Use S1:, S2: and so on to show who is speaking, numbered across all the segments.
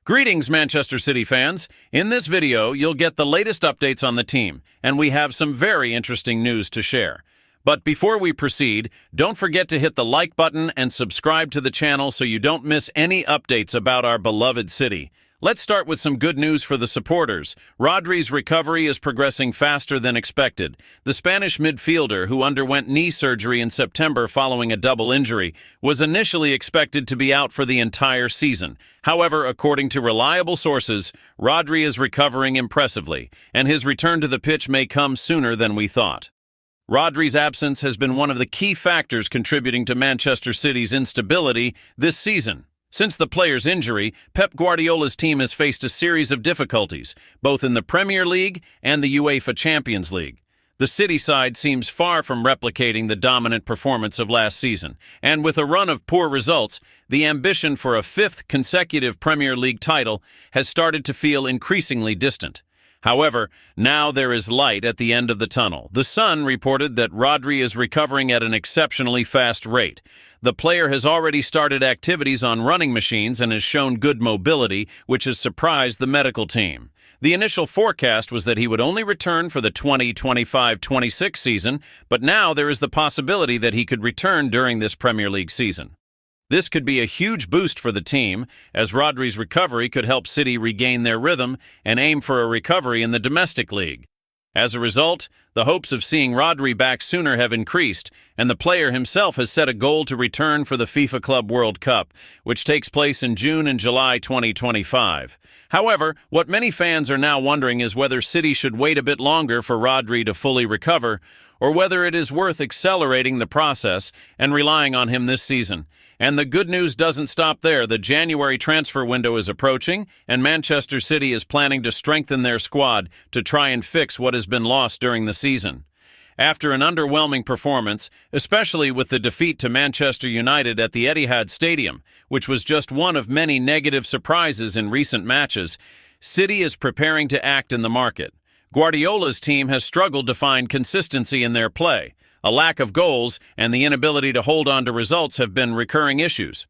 S1: Greetings, Manchester City fans. In this video, you'll get the latest updates on the team, and we have some very interesting news to share. But before we proceed, don't forget to hit the like button and subscribe to the channel so you don't miss any updates about our beloved city. Let's start with some good news for the supporters. Rodri's recovery is progressing faster than expected. The Spanish midfielder, who underwent knee surgery in September following a double injury, was initially expected to be out for the entire season. However, according to reliable sources, Rodri is recovering impressively, and his return to the pitch may come sooner than we thought. Rodri's absence has been one of the key factors contributing to Manchester City's instability this season. Since the player's injury, Pep Guardiola's team has faced a series of difficulties, both in the Premier League and the UEFA Champions League. The City side seems far from replicating the dominant performance of last season, and with a run of poor results, the ambition for a fifth consecutive Premier League title has started to feel increasingly distant. However, now there is light at the end of the tunnel. The Sun reported that Rodri is recovering at an exceptionally fast rate. The player has already started activities on running machines and has shown good mobility, which has surprised the medical team. The initial forecast was that he would only return for the 2025-26 season, but now there is the possibility that he could return during this Premier League season. This could be a huge boost for the team, as Rodri's recovery could help City regain their rhythm and aim for a recovery in the domestic league. As a result, the hopes of seeing Rodri back sooner have increased, and the player himself has set a goal to return for the FIFA Club World Cup, which takes place in June and July 2025. However, what many fans are now wondering is whether City should wait a bit longer for Rodri to fully recover, or whether it is worth accelerating the process and relying on him this season. And the good news doesn't stop there. The January transfer window is approaching, and Manchester City is planning to strengthen their squad to try and fix what has been lost during the season. After an underwhelming performance, especially with the defeat to Manchester United at the Etihad Stadium, which was just one of many negative surprises in recent matches, City is preparing to act in the market. Guardiola's team has struggled to find consistency in their play. A lack of goals and the inability to hold on to results have been recurring issues.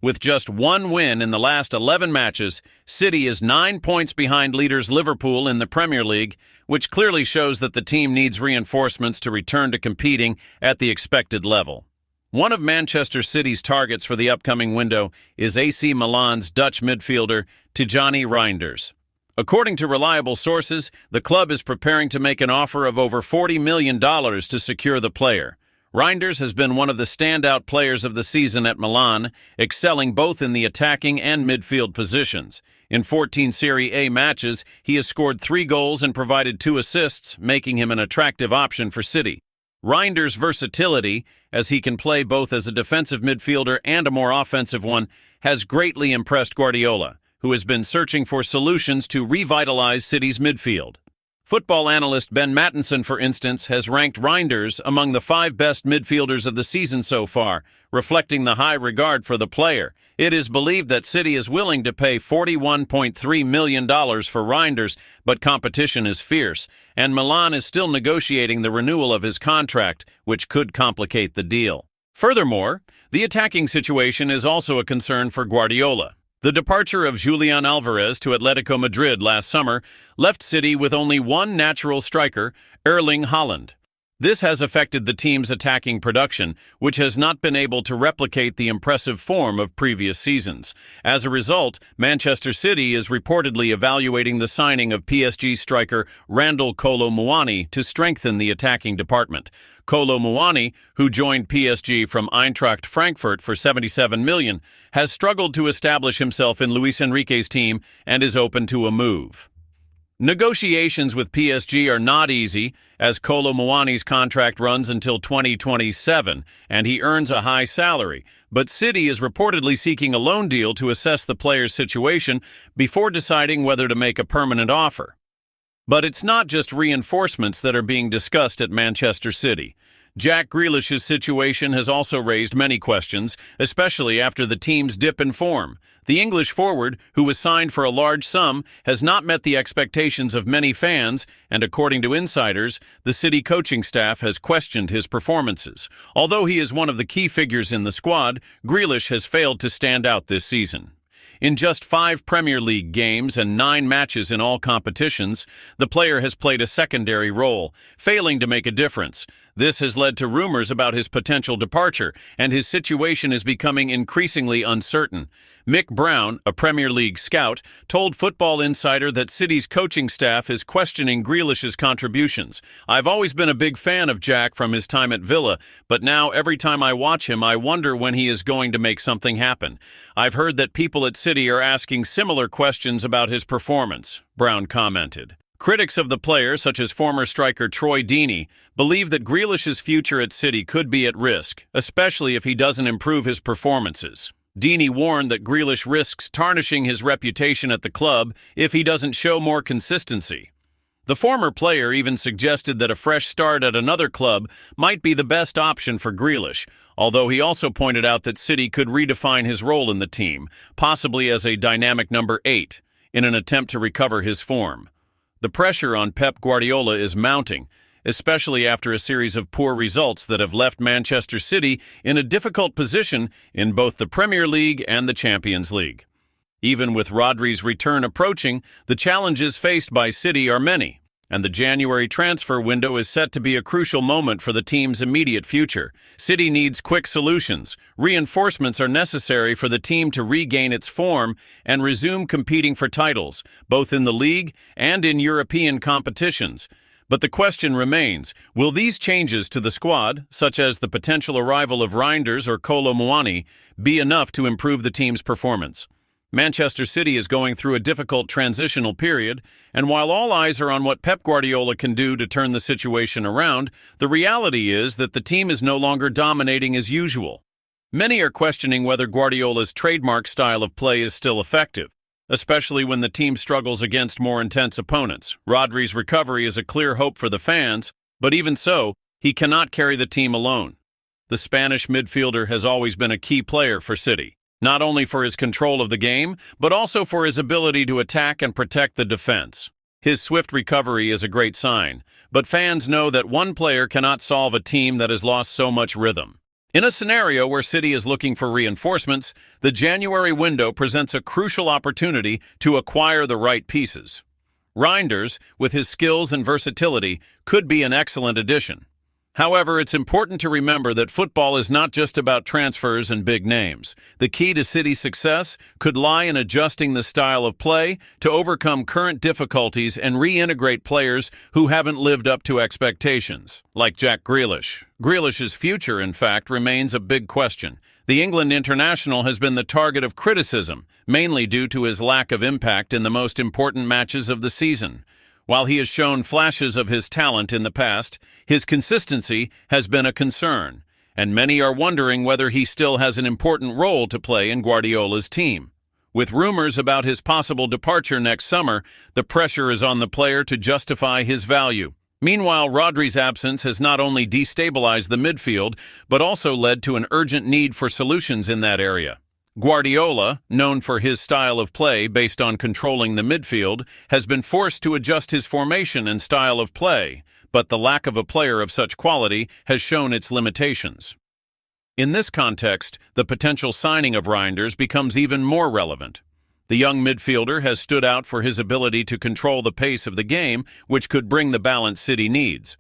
S1: With just one win in the last 11 matches, City is 9 points behind leaders Liverpool in the Premier League, which clearly shows that the team needs reinforcements to return to competing at the expected level. One of Manchester City's targets for the upcoming window is AC Milan's Dutch midfielder Tijjani Reinders. According to reliable sources, the club is preparing to make an offer of over $40 million to secure the player. Reinders has been one of the standout players of the season at Milan, excelling both in the attacking and midfield positions. In 14 Serie A matches, he has scored 3 goals and provided 2 assists, making him an attractive option for City. Reinders' versatility, as he can play both as a defensive midfielder and a more offensive one, has greatly impressed Guardiola, who has been searching for solutions to revitalize City's midfield. Football analyst Ben Mattinson, for instance, has ranked Reinders among the 5 best midfielders of the season so far, reflecting the high regard for the player. It is believed that City is willing to pay $41.3 million for Reinders, but competition is fierce, and Milan is still negotiating the renewal of his contract, which could complicate the deal. Furthermore, the attacking situation is also a concern for Guardiola. The departure of Julian Alvarez to Atletico Madrid last summer left City with only one natural striker, Erling Haaland. This has affected the team's attacking production, which has not been able to replicate the impressive form of previous seasons. As a result, Manchester City is reportedly evaluating the signing of PSG striker Randal Kolo Muani to strengthen the attacking department. Kolo Muani, who joined PSG from Eintracht Frankfurt for $77 million, has struggled to establish himself in Luis Enrique's team and is open to a move. Negotiations with PSG are not easy, as Kolo Muani's contract runs until 2027, and he earns a high salary, but City is reportedly seeking a loan deal to assess the player's situation before deciding whether to make a permanent offer. But it's not just reinforcements that are being discussed at Manchester City. Jack Grealish's situation has also raised many questions, especially after the team's dip in form. The English forward, who was signed for a large sum, has not met the expectations of many fans, and according to insiders, the City coaching staff has questioned his performances. Although he is one of the key figures in the squad, Grealish has failed to stand out this season. In just 5 Premier League games and 9 matches in all competitions, the player has played a secondary role, failing to make a difference. This has led to rumors about his potential departure, and his situation is becoming increasingly uncertain. Mick Brown, a Premier League scout, told Football Insider that City's coaching staff is questioning Grealish's contributions. "I've always been a big fan of Jack from his time at Villa, but now every time I watch him, I wonder when he is going to make something happen. I've heard that people at City are asking similar questions about his performance," Brown commented. Critics of the player, such as former striker Troy Deeney, believe that Grealish's future at City could be at risk, especially if he doesn't improve his performances. Deeney warned that Grealish risks tarnishing his reputation at the club if he doesn't show more consistency. The former player even suggested that a fresh start at another club might be the best option for Grealish, although he also pointed out that City could redefine his role in the team, possibly as a dynamic number 8, in an attempt to recover his form. The pressure on Pep Guardiola is mounting, especially after a series of poor results that have left Manchester City in a difficult position in both the Premier League and the Champions League. Even with Rodri's return approaching, the challenges faced by City are many, and the January transfer window is set to be a crucial moment for the team's immediate future. City needs quick solutions. Reinforcements are necessary for the team to regain its form and resume competing for titles, both in the league and in European competitions. But the question remains, will these changes to the squad, such as the potential arrival of Reinders or Kolo Muani, be enough to improve the team's performance? Manchester City is going through a difficult transitional period, and while all eyes are on what Pep Guardiola can do to turn the situation around, the reality is that the team is no longer dominating as usual. Many are questioning whether Guardiola's trademark style of play is still effective, especially when the team struggles against more intense opponents. Rodri's recovery is a clear hope for the fans, but even so, he cannot carry the team alone. The Spanish midfielder has always been a key player for City, not only for his control of the game, but also for his ability to attack and protect the defense. His swift recovery is a great sign, but fans know that one player cannot solve a team that has lost so much rhythm. In a scenario where City is looking for reinforcements, the January window presents a crucial opportunity to acquire the right pieces. Reinders, with his skills and versatility, could be an excellent addition. However, it's important to remember that football is not just about transfers and big names. The key to City's success could lie in adjusting the style of play to overcome current difficulties and reintegrate players who haven't lived up to expectations, like Jack Grealish. Grealish's future, in fact, remains a big question. The England international has been the target of criticism, mainly due to his lack of impact in the most important matches of the season. While he has shown flashes of his talent in the past, his consistency has been a concern, and many are wondering whether he still has an important role to play in Guardiola's team. With rumors about his possible departure next summer, the pressure is on the player to justify his value. Meanwhile, Rodri's absence has not only destabilized the midfield, but also led to an urgent need for solutions in that area. Guardiola, known for his style of play based on controlling the midfield, has been forced to adjust his formation and style of play, but the lack of a player of such quality has shown its limitations. In this context, the potential signing of Reinders becomes even more relevant. The young midfielder has stood out for his ability to control the pace of the game, which could bring the balance City needs.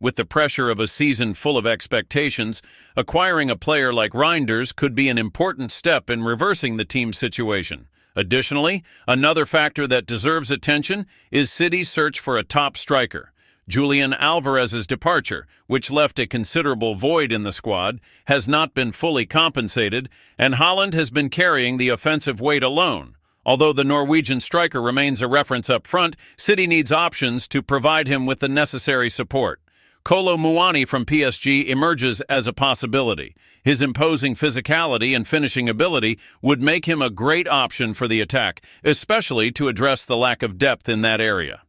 S1: With the pressure of a season full of expectations, acquiring a player like Reinders could be an important step in reversing the team's situation. Additionally, another factor that deserves attention is City's search for a top striker. Julian Alvarez's departure, which left a considerable void in the squad, has not been fully compensated, and Haaland has been carrying the offensive weight alone. Although the Norwegian striker remains a reference up front, City needs options to provide him with the necessary support. Kolo Muani from PSG emerges as a possibility. His imposing physicality and finishing ability would make him a great option for the attack, especially to address the lack of depth in that area.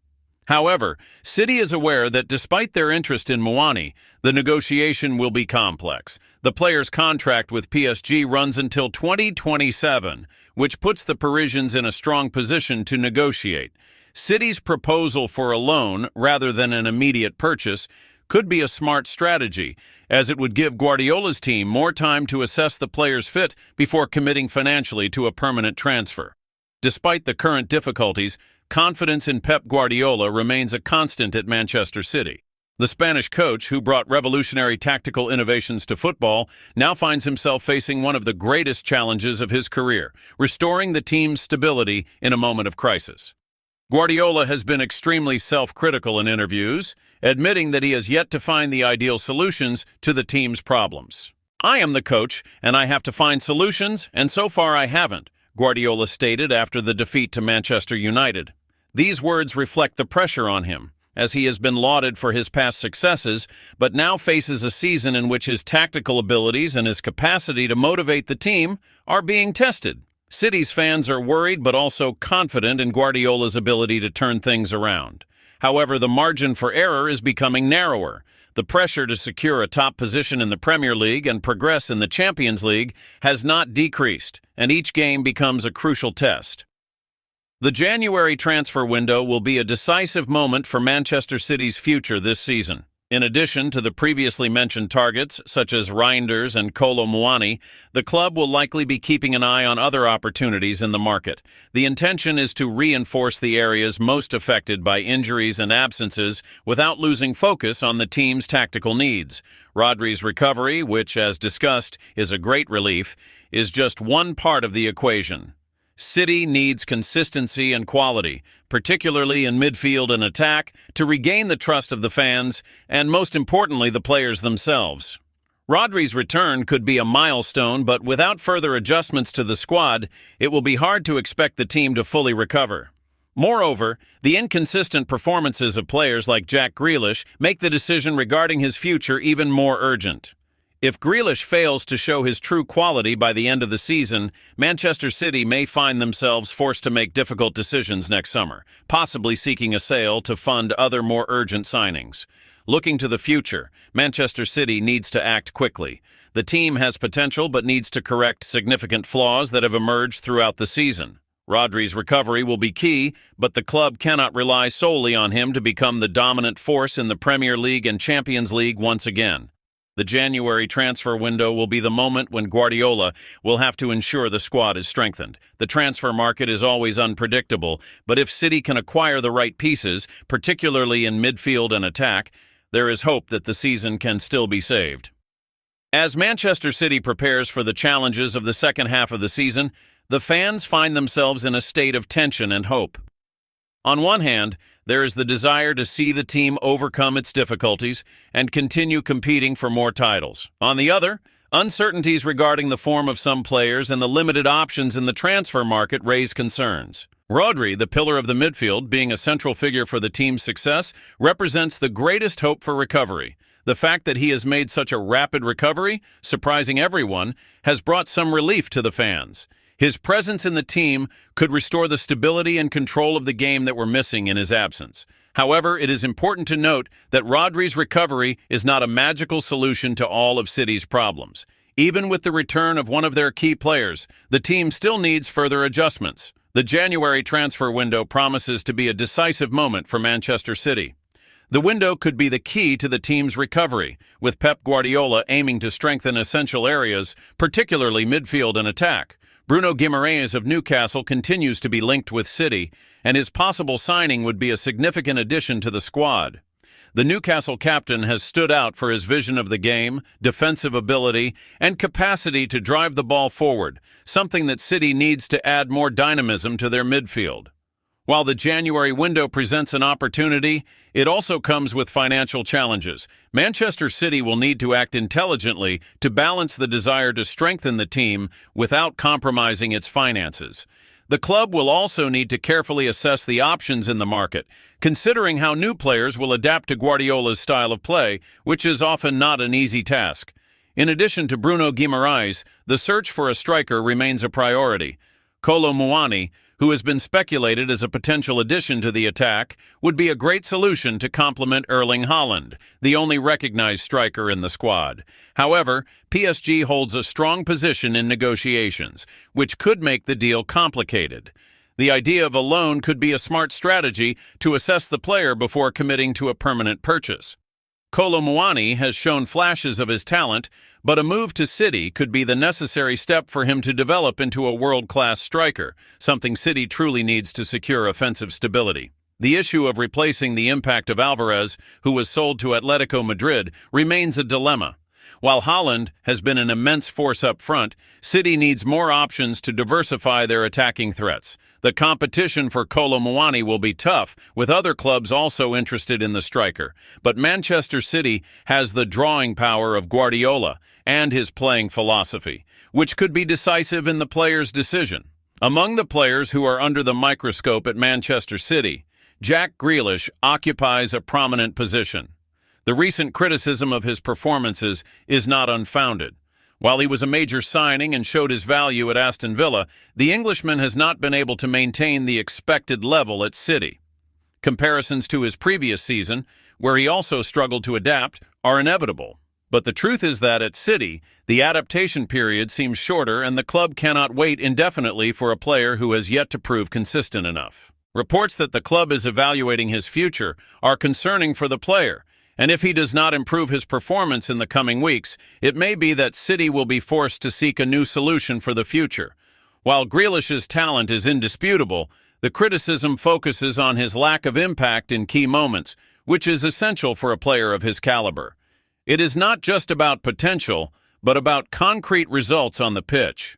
S1: However, City is aware that despite their interest in Muani, the negotiation will be complex. The player's contract with PSG runs until 2027, which puts the Parisians in a strong position to negotiate. City's proposal for a loan, rather than an immediate purchase, could be a smart strategy, as it would give Guardiola's team more time to assess the player's fit before committing financially to a permanent transfer. Despite the current difficulties, confidence in Pep Guardiola remains a constant at Manchester City. The Spanish coach, who brought revolutionary tactical innovations to football, now finds himself facing one of the greatest challenges of his career, restoring the team's stability in a moment of crisis. Guardiola has been extremely self-critical in interviews, admitting that he has yet to find the ideal solutions to the team's problems. "I am the coach, and I have to find solutions, and so far I haven't," Guardiola stated after the defeat to Manchester United. These words reflect the pressure on him, as he has been lauded for his past successes, but now faces a season in which his tactical abilities and his capacity to motivate the team are being tested. City's fans are worried but also confident in Guardiola's ability to turn things around. However, the margin for error is becoming narrower. The pressure to secure a top position in the Premier League and progress in the Champions League has not decreased, and each game becomes a crucial test. The January transfer window will be a decisive moment for Manchester City's future this season. In addition to the previously mentioned targets, such as Reinders and Kolo Muani, the club will likely be keeping an eye on other opportunities in the market. The intention is to reinforce the areas most affected by injuries and absences without losing focus on the team's tactical needs. Rodri's recovery, which, as discussed, is a great relief, is just one part of the equation. City needs consistency and quality, particularly in midfield and attack, to regain the trust of the fans and, most importantly, the players themselves. Rodri's return could be a milestone, but without further adjustments to the squad, it will be hard to expect the team to fully recover. Moreover, the inconsistent performances of players like Jack Grealish make the decision regarding his future even more urgent. If Grealish fails to show his true quality by the end of the season, Manchester City may find themselves forced to make difficult decisions next summer, possibly seeking a sale to fund other more urgent signings. Looking to the future, Manchester City needs to act quickly. The team has potential but needs to correct significant flaws that have emerged throughout the season. Rodri's recovery will be key, but the club cannot rely solely on him to become the dominant force in the Premier League and Champions League once again. The January transfer window will be the moment when Guardiola will have to ensure the squad is strengthened. The transfer market is always unpredictable, but if City can acquire the right pieces, particularly in midfield and attack, there is hope that the season can still be saved. As Manchester City prepares for the challenges of the second half of the season, the fans find themselves in a state of tension and hope. On one hand, there is the desire to see the team overcome its difficulties and continue competing for more titles. On the other, uncertainties regarding the form of some players and the limited options in the transfer market raise concerns. Rodri, the pillar of the midfield, being a central figure for the team's success, represents the greatest hope for recovery. The fact that he has made such a rapid recovery, surprising everyone, has brought some relief to the fans. His presence in the team could restore the stability and control of the game that were missing in his absence. However, it is important to note that Rodri's recovery is not a magical solution to all of City's problems. Even with the return of one of their key players, the team still needs further adjustments. The January transfer window promises to be a decisive moment for Manchester City. The window could be the key to the team's recovery, with Pep Guardiola aiming to strengthen essential areas, particularly midfield and attack. Bruno Guimaraes of Newcastle continues to be linked with City, and his possible signing would be a significant addition to the squad. The Newcastle captain has stood out for his vision of the game, defensive ability, and capacity to drive the ball forward, something that City needs to add more dynamism to their midfield. While the January window presents an opportunity, it also comes with financial challenges. Manchester City will need to act intelligently to balance the desire to strengthen the team without compromising its finances. The club will also need to carefully assess the options in the market, considering how new players will adapt to Guardiola's style of play, which is often not an easy task. In addition to Bruno Guimaraes, the search for a striker remains a priority. Kolo Muani, who has been speculated as a potential addition to the attack, would be a great solution to complement Erling Haaland, the only recognized striker in the squad. However, PSG holds a strong position in negotiations, which could make the deal complicated. The idea of a loan could be a smart strategy to assess the player before committing to a permanent purchase. Kolo Muani has shown flashes of his talent, but a move to City could be the necessary step for him to develop into a world-class striker, something City truly needs to secure offensive stability. The issue of replacing the impact of Alvarez, who was sold to Atletico Madrid, remains a dilemma. While Haaland has been an immense force up front, City needs more options to diversify their attacking threats. The competition for Kolo Muani will be tough, with other clubs also interested in the striker. But Manchester City has the drawing power of Guardiola and his playing philosophy, which could be decisive in the player's decision. Among the players who are under the microscope at Manchester City, Jack Grealish occupies a prominent position. The recent criticism of his performances is not unfounded. While he was a major signing and showed his value at Aston Villa, the Englishman has not been able to maintain the expected level at City. Comparisons to his previous season, where he also struggled to adapt, are inevitable. But the truth is that at City, the adaptation period seems shorter and the club cannot wait indefinitely for a player who has yet to prove consistent enough. Reports that the club is evaluating his future are concerning for the player, and if he does not improve his performance in the coming weeks, it may be that City will be forced to seek a new solution for the future. While Grealish's talent is indisputable, the criticism focuses on his lack of impact in key moments, which is essential for a player of his caliber. It is not just about potential, but about concrete results on the pitch.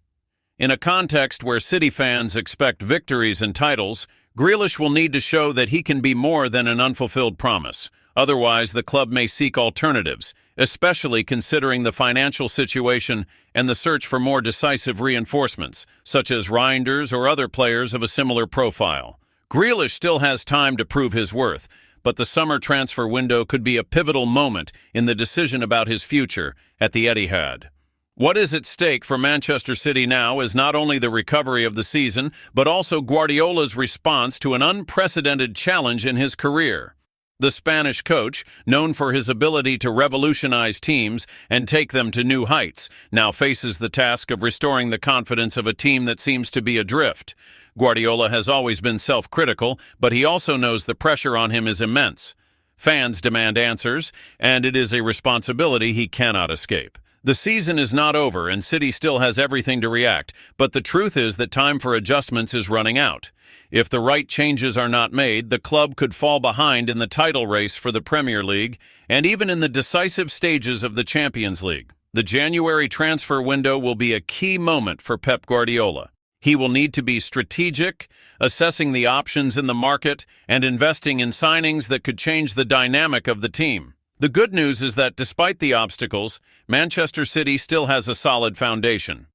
S1: In a context where City fans expect victories and titles, Grealish will need to show that he can be more than an unfulfilled promise. Otherwise, the club may seek alternatives, especially considering the financial situation and the search for more decisive reinforcements, such as Reinders or other players of a similar profile. Grealish still has time to prove his worth, but the summer transfer window could be a pivotal moment in the decision about his future at the Etihad. What is at stake for Manchester City now is not only the recovery of the season, but also Guardiola's response to an unprecedented challenge in his career. The Spanish coach, known for his ability to revolutionize teams and take them to new heights, now faces the task of restoring the confidence of a team that seems to be adrift. Guardiola has always been self-critical, but he also knows the pressure on him is immense. Fans demand answers, and it is a responsibility he cannot escape. The season is not over and City still has everything to react, but the truth is that time for adjustments is running out. If the right changes are not made, the club could fall behind in the title race for the Premier League and even in the decisive stages of the Champions League. The January transfer window will be a key moment for Pep Guardiola. He will need to be strategic, assessing the options in the market and investing in signings that could change the dynamic of the team. The good news is that despite the obstacles, Manchester City still has a solid foundation.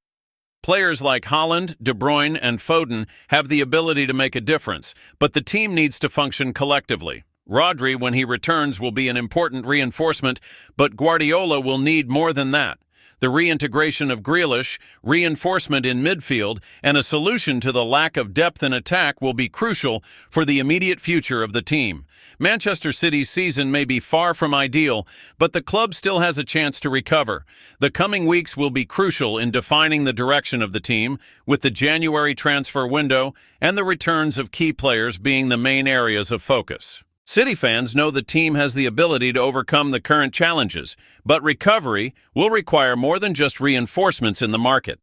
S1: Players like Haaland, De Bruyne, and Foden have the ability to make a difference, but the team needs to function collectively. Rodri, when he returns, will be an important reinforcement, but Guardiola will need more than that. The reintegration of Grealish, reinforcement in midfield, and a solution to the lack of depth in attack will be crucial for the immediate future of the team. Manchester City's season may be far from ideal, but the club still has a chance to recover. The coming weeks will be crucial in defining the direction of the team, with the January transfer window and the returns of key players being the main areas of focus. City fans know the team has the ability to overcome the current challenges, but recovery will require more than just reinforcements in the market.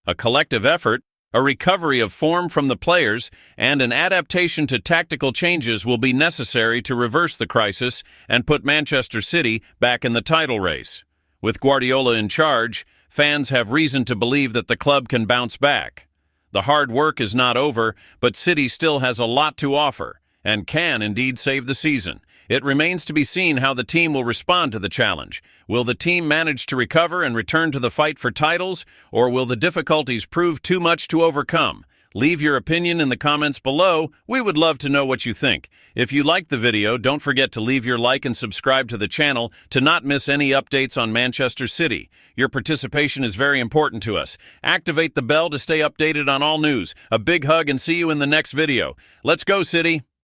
S1: A collective effort, a recovery of form from the players, and an adaptation to tactical changes will be necessary to reverse the crisis and put Manchester City back in the title race. With Guardiola in charge, fans have reason to believe that the club can bounce back. The hard work is not over, but City still has a lot to offer and can indeed save the season. It remains to be seen how the team will respond to the challenge. Will the team manage to recover and return to the fight for titles, or will the difficulties prove too much to overcome? Leave your opinion in the comments below. We would love to know what you think. If you liked the video, don't forget to leave your like and subscribe to the channel to not miss any updates on Manchester City. Your participation is very important to us. Activate the bell to stay updated on all news. A big hug and see you in the next video. Let's go, City!